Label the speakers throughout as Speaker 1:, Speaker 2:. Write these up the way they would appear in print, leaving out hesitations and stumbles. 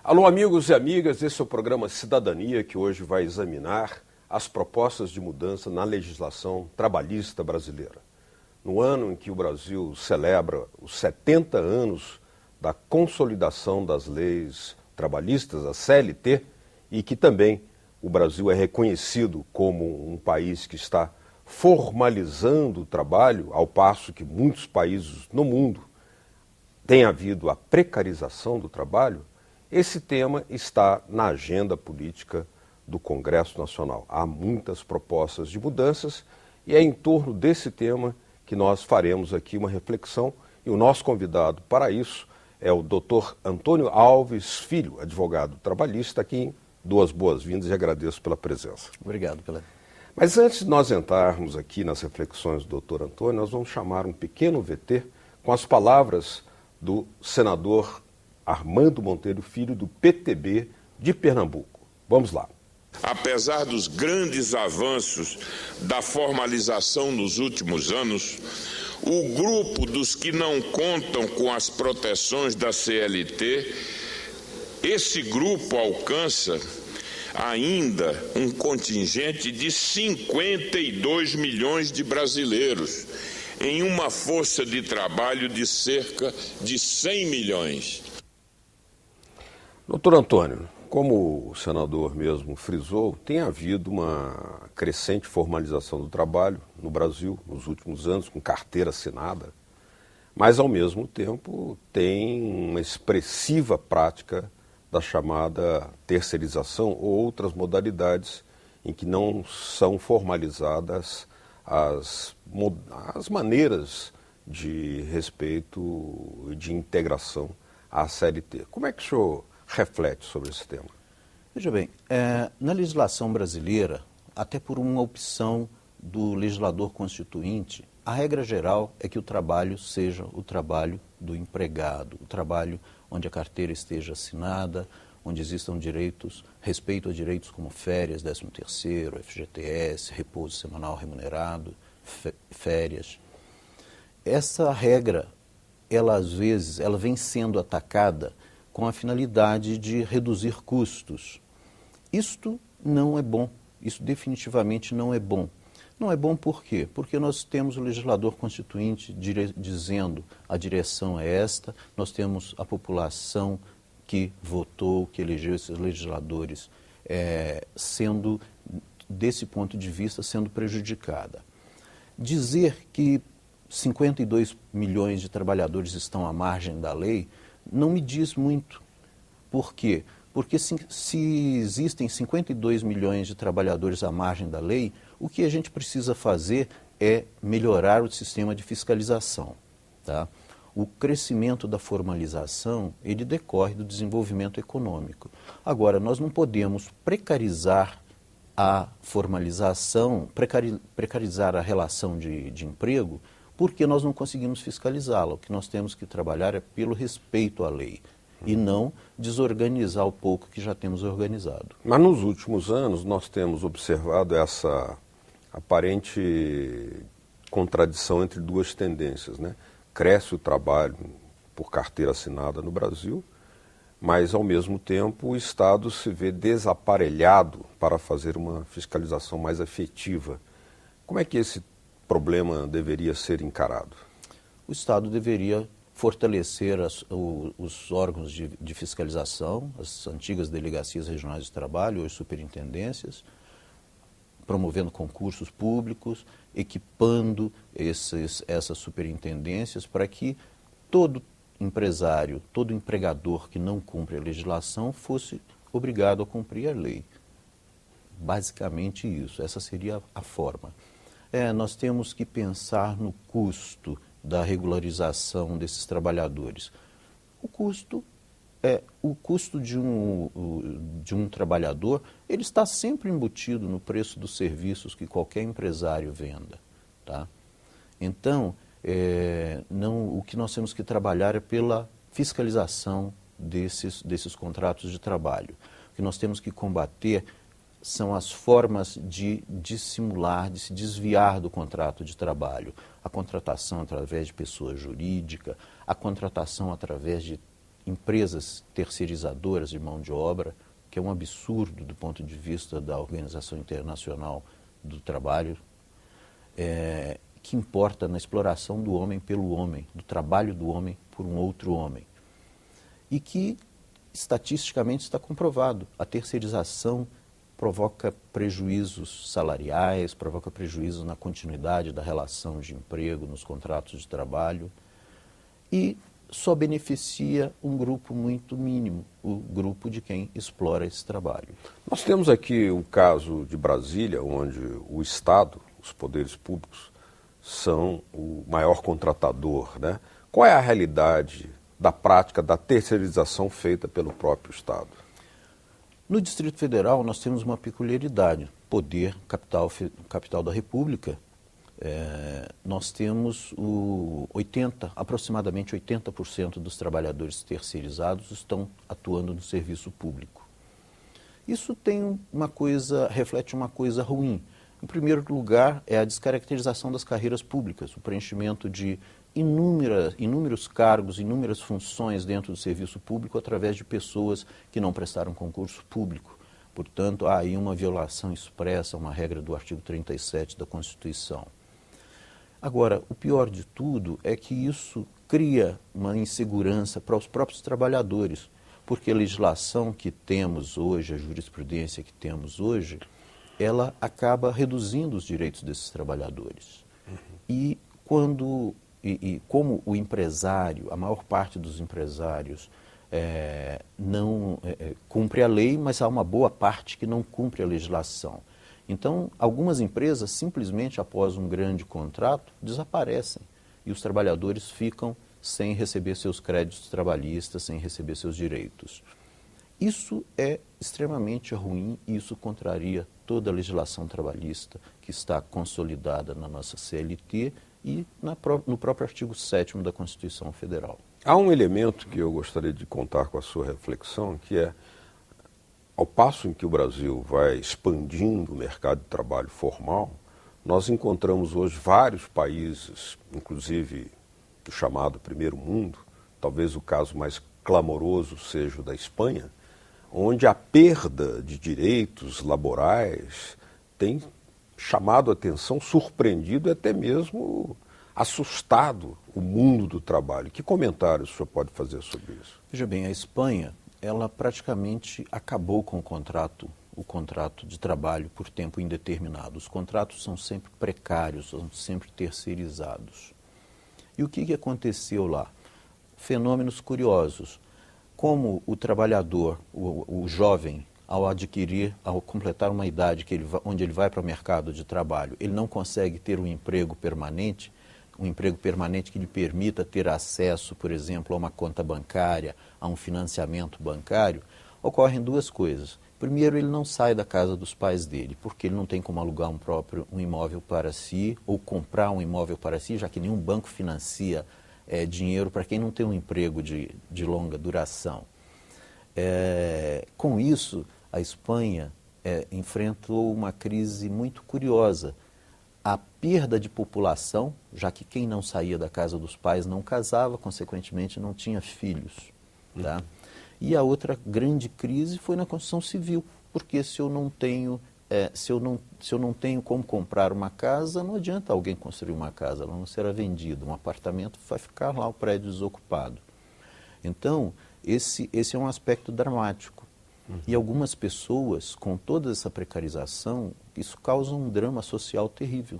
Speaker 1: Alô, amigos e amigas, esse é o programa Cidadania, que hoje vai examinar as propostas de mudança na legislação trabalhista brasileira. No ano em que o Brasil celebra os 70 anos da consolidação das leis trabalhistas, a CLT, e que também o Brasil é reconhecido como um país que está formalizando o trabalho, ao passo que muitos países no mundo têm havido a precarização do trabalho, esse tema está na agenda política do Congresso Nacional. Há muitas propostas de mudanças e é em torno desse tema que nós faremos aqui uma reflexão. E o nosso convidado para isso é o Dr. Antônio Alves Filho, advogado trabalhista, a quem dou as boas-vindas e agradeço pela presença.
Speaker 2: Obrigado pela...
Speaker 1: Mas antes de nós entrarmos aqui nas reflexões do Dr. Antônio, nós vamos chamar um pequeno VT com as palavras do senador Armando Monteiro Filho, do PTB de Pernambuco. Vamos lá.
Speaker 3: Apesar dos grandes avanços da formalização nos últimos anos, o grupo dos que não contam com as proteções da CLT, esse grupo alcança ainda um contingente de 52 milhões de brasileiros, em uma força de trabalho de cerca de 100 milhões.
Speaker 1: Doutor Antônio, como o senador mesmo frisou, tem havido uma crescente formalização do trabalho no Brasil nos últimos anos, com carteira assinada, mas ao mesmo tempo tem uma expressiva prática da chamada terceirização ou outras modalidades em que não são formalizadas as maneiras de respeito e de integração à CLT. Como é que o senhor reflete sobre esse tema?
Speaker 2: Veja bem, na legislação brasileira, até por uma opção do legislador constituinte, a regra geral é que o trabalho seja o trabalho do empregado, o trabalho onde a carteira esteja assinada, onde existam direitos, respeito a direitos como férias, 13º, FGTS, repouso semanal remunerado, férias. Essa regra, ela às vezes, ela vem sendo atacada com a finalidade de reduzir custos. Isto não é bom, isso definitivamente não é bom. Não é bom por quê? Porque nós temos o legislador constituinte dizendo a direção é esta, nós temos a população que votou, que elegeu esses legisladores, sendo, desse ponto de vista, sendo prejudicada. Dizer que 52 milhões de trabalhadores estão à margem da lei não me diz muito. Por quê? Porque se existem 52 milhões de trabalhadores à margem da lei, o que a gente precisa fazer é melhorar o sistema de fiscalização. Tá? O crescimento da formalização, ele decorre do desenvolvimento econômico. Agora, nós não podemos precarizar a formalização, precarizar a relação de emprego, porque nós não conseguimos fiscalizá-la. O que nós temos que trabalhar é pelo respeito à lei e não desorganizar o pouco que já temos organizado.
Speaker 1: Mas nos últimos anos nós temos observado essa aparente contradição entre duas tendências, né? Cresce o trabalho por carteira assinada no Brasil, mas ao mesmo tempo o Estado se vê desaparelhado para fazer uma fiscalização mais efetiva. Como é que esse problema deveria ser encarado?
Speaker 2: O Estado deveria fortalecer os órgãos de fiscalização, as antigas delegacias regionais de trabalho, hoje superintendências, promovendo concursos públicos, equipando essas superintendências para que todo empresário, todo empregador que não cumpre a legislação fosse obrigado a cumprir a lei. Basicamente isso, essa seria a forma. Nós temos que pensar no custo da regularização desses trabalhadores. O custo de um trabalhador, ele está sempre embutido no preço dos serviços que qualquer empresário venda. Tá? Então, o que nós temos que trabalhar é pela fiscalização desses contratos de trabalho. O que nós temos que combater são as formas de dissimular, de se desviar do contrato de trabalho. A contratação através de pessoa jurídica, a contratação através de empresas terceirizadoras de mão de obra, que é um absurdo do ponto de vista da Organização Internacional do Trabalho, que importa na exploração do homem pelo homem, do trabalho do homem por um outro homem. E que, estatisticamente, está comprovado. A terceirização provoca prejuízos salariais, provoca prejuízos na continuidade da relação de emprego, nos contratos de trabalho, e só beneficia um grupo muito mínimo, o grupo de quem explora esse trabalho.
Speaker 1: Nós temos aqui o caso de Brasília, onde o Estado, os poderes públicos, são o maior contratador, né? Qual é a realidade da prática da terceirização feita pelo próprio Estado?
Speaker 2: No Distrito Federal, nós temos uma peculiaridade. Poder, capital da República, nós temos aproximadamente 80% dos trabalhadores terceirizados estão atuando no serviço público. Isso reflete uma coisa ruim. Em primeiro lugar, é a descaracterização das carreiras públicas, o preenchimento de inúmeros cargos, inúmeras funções dentro do serviço público através de pessoas que não prestaram concurso público. Portanto, há aí uma violação expressa a uma regra do artigo 37 da Constituição. Agora, o pior de tudo é que isso cria uma insegurança para os próprios trabalhadores, porque a legislação que temos hoje, a jurisprudência que temos hoje, ela acaba reduzindo os direitos desses trabalhadores. E como o empresário, a maior parte dos empresários não cumpre a lei, mas há uma boa parte que não cumpre a legislação. Então, algumas empresas simplesmente após um grande contrato desaparecem e os trabalhadores ficam sem receber seus créditos trabalhistas, sem receber seus direitos. Isso é extremamente ruim e isso contraria toda a legislação trabalhista que está consolidada na nossa CLT e no próprio artigo 7º da Constituição Federal.
Speaker 1: Há um elemento que eu gostaria de contar com a sua reflexão, que é, ao passo em que o Brasil vai expandindo o mercado de trabalho formal, nós encontramos hoje vários países, inclusive do chamado primeiro mundo, talvez o caso mais clamoroso seja o da Espanha, onde a perda de direitos laborais tem chamado a atenção, surpreendido e até mesmo assustado o mundo do trabalho. Que comentários o senhor pode fazer sobre isso?
Speaker 2: Veja bem, a Espanha, ela praticamente acabou com o contrato de trabalho por tempo indeterminado. Os contratos são sempre precários, são sempre terceirizados. E o que aconteceu lá? Fenômenos curiosos. Como o trabalhador, o jovem, ao completar uma idade onde ele vai para o mercado de trabalho, ele não consegue ter um emprego permanente que lhe permita ter acesso, por exemplo, a uma conta bancária, a um financiamento bancário, ocorrem duas coisas. Primeiro, ele não sai da casa dos pais dele, porque ele não tem como alugar um imóvel para si ou comprar um imóvel para si, já que nenhum banco financia dinheiro para quem não tem um emprego de longa duração. Com isso, a Espanha enfrentou uma crise muito curiosa. A perda de população, já que quem não saía da casa dos pais não casava, consequentemente não tinha filhos. Tá? E a outra grande crise foi na construção civil, porque se eu não tenho como comprar uma casa, não adianta alguém construir uma casa, ela não será vendida, um apartamento vai ficar lá, o prédio desocupado. Então, esse é um aspecto dramático. E algumas pessoas, com toda essa precarização, isso causa um drama social terrível.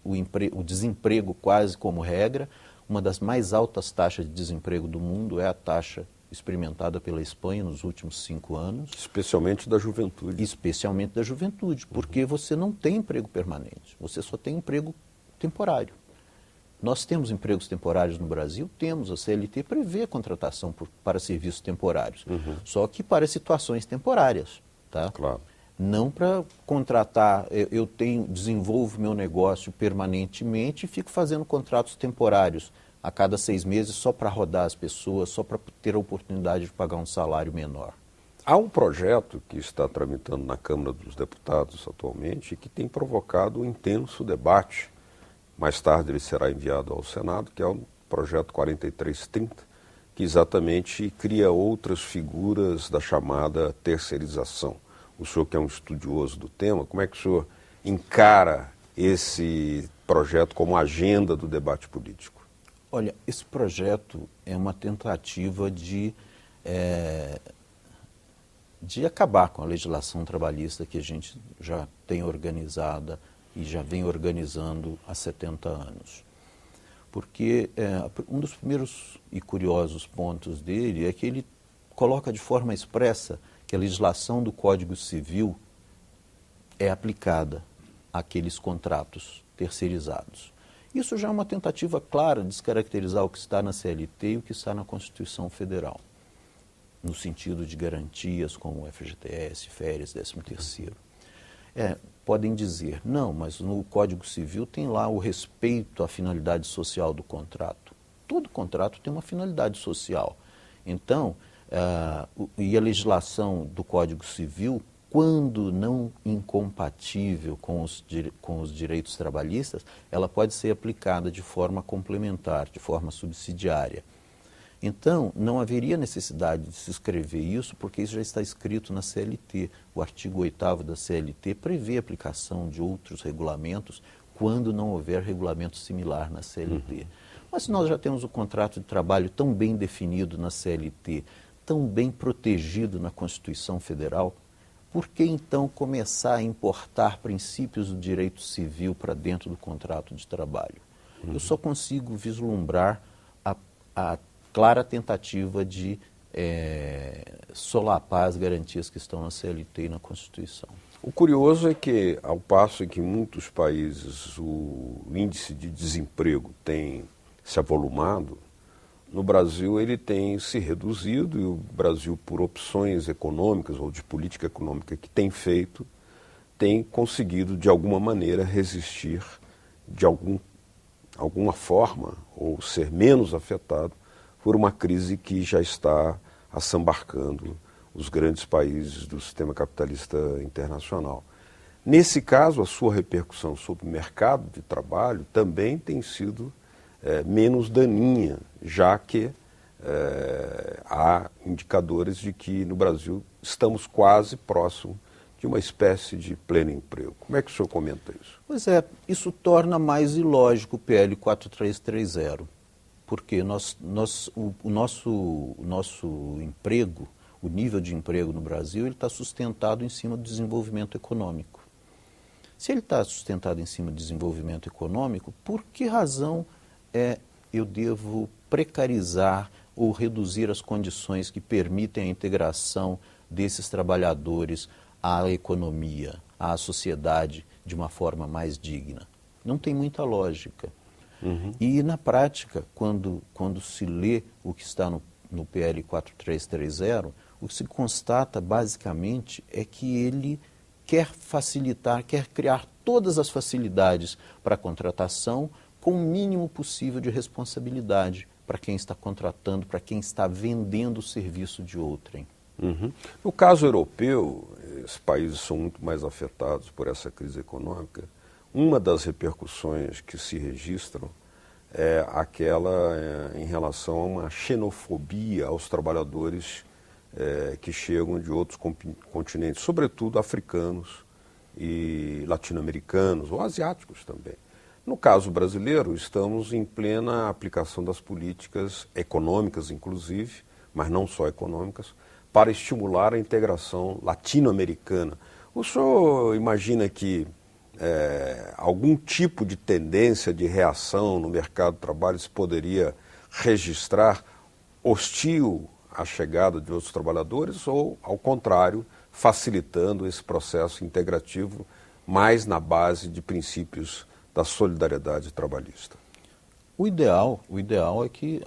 Speaker 2: O desemprego quase como regra, uma das mais altas taxas de desemprego do mundo é a taxa experimentada pela Espanha nos últimos 5 anos.
Speaker 1: Especialmente da juventude.
Speaker 2: Especialmente da juventude, porque você não tem emprego permanente, você só tem emprego temporário. Nós temos empregos temporários no Brasil? Temos, a CLT prevê a contratação para serviços temporários, só que para situações temporárias. Tá?
Speaker 1: Claro.
Speaker 2: Não para contratar, desenvolvo meu negócio permanentemente e fico fazendo contratos temporários a cada 6 meses só para rodar as pessoas, só para ter a oportunidade de pagar um salário menor.
Speaker 1: Há um projeto que está tramitando na Câmara dos Deputados atualmente e que tem provocado um intenso debate. Mais tarde ele será enviado ao Senado, que é o projeto 4330, que exatamente cria outras figuras da chamada terceirização. O senhor que é um estudioso do tema, como é que o senhor encara esse projeto como agenda do debate político?
Speaker 2: Olha, esse projeto é uma tentativa de acabar com a legislação trabalhista que a gente já tem organizada e já vem organizando há 70 anos. Porque um dos primeiros e curiosos pontos dele é que ele coloca de forma expressa que a legislação do Código Civil é aplicada àqueles contratos terceirizados. Isso já é uma tentativa clara de descaracterizar o que está na CLT e o que está na Constituição Federal, no sentido de garantias como o FGTS, férias, 13º. Podem dizer, não, mas no Código Civil tem lá o respeito à finalidade social do contrato. Todo contrato tem uma finalidade social. Então, e a legislação do Código Civil, quando não incompatível com os direitos trabalhistas, ela pode ser aplicada de forma complementar, de forma subsidiária. Então, não haveria necessidade de se escrever isso, porque isso já está escrito na CLT. O artigo 8º da CLT prevê a aplicação de outros regulamentos quando não houver regulamento similar na CLT. Mas se nós já temos o contrato de trabalho tão bem definido na CLT, tão bem protegido na Constituição Federal, por que então começar a importar princípios do direito civil para dentro do contrato de trabalho? Eu só consigo vislumbrar a clara tentativa de solapar as garantias que estão na CLT e na Constituição.
Speaker 1: O curioso é que, ao passo que em muitos países o índice de desemprego tem se avolumado, no Brasil ele tem se reduzido e o Brasil, por opções econômicas ou de política econômica que tem feito, tem conseguido de alguma maneira resistir de alguma forma ou ser menos afetado por uma crise que já está assambarcando os grandes países do sistema capitalista internacional. Nesse caso, a sua repercussão sobre o mercado de trabalho também tem sido menos daninha, já que há indicadores de que no Brasil estamos quase próximo de uma espécie de pleno emprego. Como é que o senhor comenta isso?
Speaker 2: Pois é, isso torna mais ilógico o PL 4330. Porque o nosso emprego, o nível de emprego no Brasil, ele está sustentado em cima do desenvolvimento econômico. Se ele está sustentado em cima do desenvolvimento econômico, por que razão eu devo precarizar ou reduzir as condições que permitem a integração desses trabalhadores à economia, à sociedade, de uma forma mais digna? Não tem muita lógica. E na prática, quando se lê o que está no PL 4330, o que se constata basicamente é que ele quer facilitar, quer criar todas as facilidades para a contratação com o mínimo possível de responsabilidade para quem está contratando, para quem está vendendo o serviço de outrem.
Speaker 1: No caso europeu, os países são muito mais afetados por essa crise econômica. Uma das repercussões que se registram é aquela em relação a uma xenofobia aos trabalhadores que chegam de outros continentes, sobretudo africanos e latino-americanos, ou asiáticos também. No caso brasileiro, estamos em plena aplicação das políticas econômicas, inclusive, mas não só econômicas, para estimular a integração latino-americana. O senhor imagina que algum tipo de tendência de reação no mercado de trabalho se poderia registrar hostil à chegada de outros trabalhadores ou, ao contrário, facilitando esse processo integrativo mais na base de princípios da solidariedade trabalhista?
Speaker 2: O ideal é que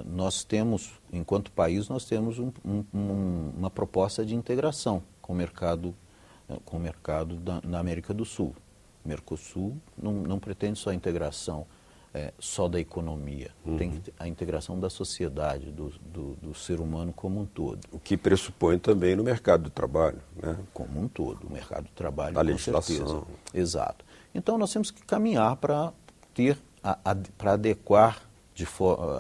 Speaker 2: nós temos, enquanto país, nós temos uma proposta de integração com o mercado na América do Sul. O Mercosul não pretende só a integração só da economia, tem a integração da sociedade, do ser humano como um todo.
Speaker 1: O que pressupõe também no mercado de trabalho, né?
Speaker 2: Como um todo, o mercado de trabalho,
Speaker 1: a
Speaker 2: com
Speaker 1: legislação.
Speaker 2: certeza. Exato. Então nós temos que caminhar para adequar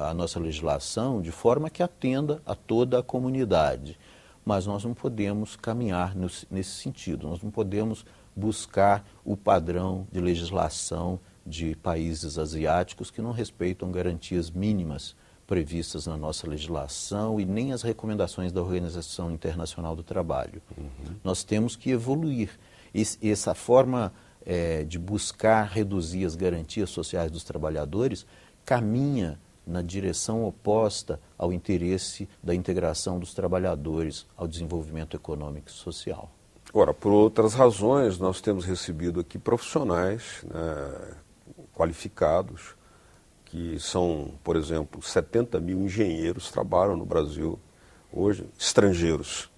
Speaker 2: a nossa legislação de forma que atenda a toda a comunidade. Mas nós não podemos caminhar nesse sentido, nós não podemos buscar o padrão de legislação de países asiáticos que não respeitam garantias mínimas previstas na nossa legislação e nem as recomendações da Organização Internacional do Trabalho. Nós temos que evoluir. Essa forma de buscar reduzir as garantias sociais dos trabalhadores caminha na direção oposta ao interesse da integração dos trabalhadores ao desenvolvimento econômico e social.
Speaker 1: Ora, por outras razões, nós temos recebido aqui profissionais, né, qualificados, que são, por exemplo, 70 mil engenheiros trabalham no Brasil hoje, estrangeiros.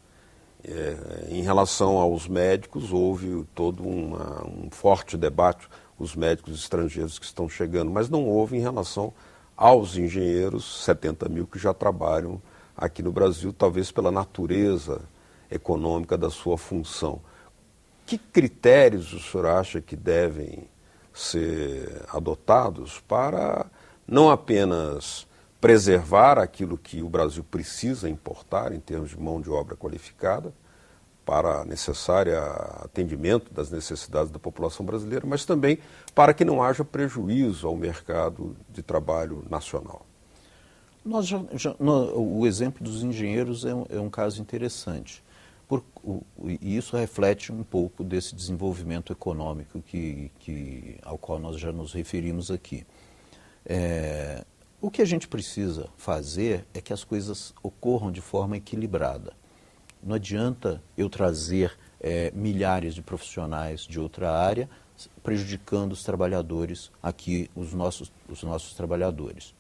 Speaker 1: Em relação aos médicos, houve todo um forte debate, os médicos estrangeiros que estão chegando, mas não houve em relação aos engenheiros, 70 mil que já trabalham aqui no Brasil, talvez pela natureza econômica da sua função. Que critérios o senhor acha que devem ser adotados para não apenas preservar aquilo que o Brasil precisa importar em termos de mão de obra qualificada para necessário atendimento das necessidades da população brasileira, mas também para que não haja prejuízo ao mercado de trabalho nacional?
Speaker 2: O exemplo dos engenheiros é um caso interessante. E isso reflete um pouco desse desenvolvimento econômico ao qual nós já nos referimos aqui. O que a gente precisa fazer é que as coisas ocorram de forma equilibrada. Não adianta eu trazer milhares de profissionais de outra área prejudicando os trabalhadores aqui, os nossos trabalhadores.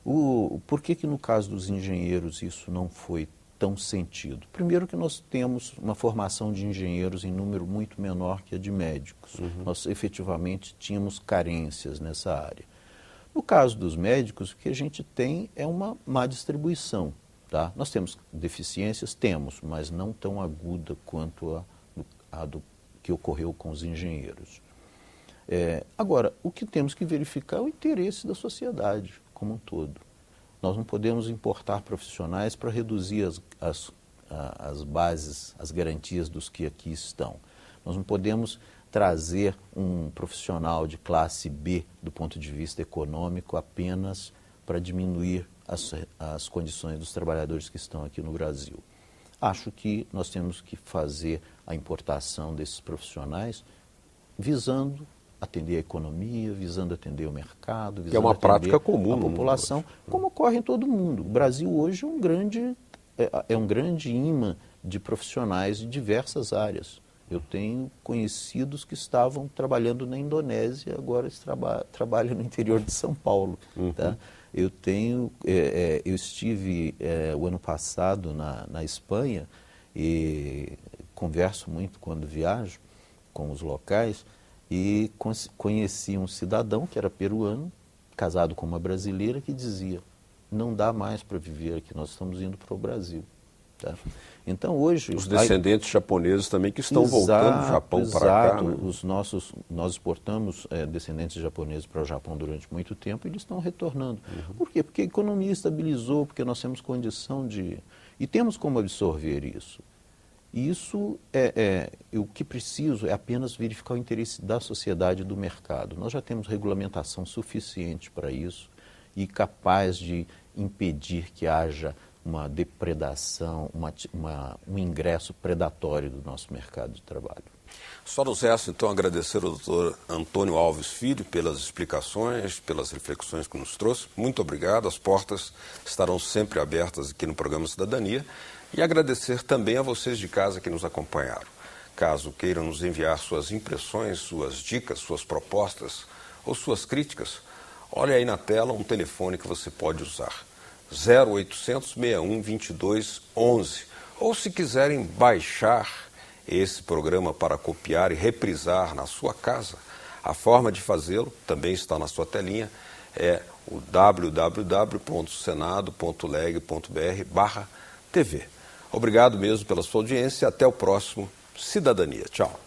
Speaker 2: Por que no caso dos engenheiros isso não foi tão sentido? Primeiro que nós temos uma formação de engenheiros em número muito menor que a de médicos. Nós efetivamente tínhamos carências nessa área. No caso dos médicos, o que a gente tem é uma má distribuição. Tá? Nós temos deficiências? Temos, mas não tão aguda quanto a do que ocorreu com os engenheiros. Agora, o que temos que verificar é o interesse da sociedade como um todo. Nós não podemos importar profissionais para reduzir as bases, as garantias dos que aqui estão. Nós não podemos trazer um profissional de classe B do ponto de vista econômico apenas para diminuir as condições dos trabalhadores que estão aqui no Brasil. Acho que nós temos que fazer a importação desses profissionais visando atender a economia, visando atender o mercado, visando
Speaker 1: que é uma prática comum
Speaker 2: a população, como ocorre em todo mundo. O Brasil hoje é um grande imã de profissionais de diversas áreas. Eu tenho conhecidos que estavam trabalhando na Indonésia, agora trabalham no interior de São Paulo. Tá? Eu estive o ano passado na Espanha e converso muito quando viajo com os locais e conheci um cidadão que era peruano, casado com uma brasileira, que dizia: não dá mais para viver aqui, nós estamos indo para o Brasil. Tá? Então hoje...
Speaker 1: Os descendentes japoneses também que estão voltando do Japão para cá. Né?
Speaker 2: Nós exportamos descendentes japoneses para o Japão durante muito tempo e eles estão retornando. Por quê? Porque a economia estabilizou, porque nós temos condição de... E temos como absorver isso. Isso o que preciso é apenas verificar o interesse da sociedade e do mercado. Nós já temos regulamentação suficiente para isso e capaz de impedir que haja uma depredação, um ingresso predatório do nosso mercado de trabalho.
Speaker 1: Só nos resta, então, agradecer ao doutor Antônio Alves Filho pelas explicações, pelas reflexões que nos trouxe. Muito obrigado, as portas estarão sempre abertas aqui no programa Cidadania. E agradecer também a vocês de casa que nos acompanharam. Caso queiram nos enviar suas impressões, suas dicas, suas propostas ou suas críticas, olhe aí na tela um telefone que você pode usar. 0800 61 22 11. Ou se quiserem baixar esse programa para copiar e reprisar na sua casa, a forma de fazê-lo também está na sua telinha, é o www.senado.leg.br/TV. Obrigado mesmo pela sua audiência e até o próximo Cidadania. Tchau.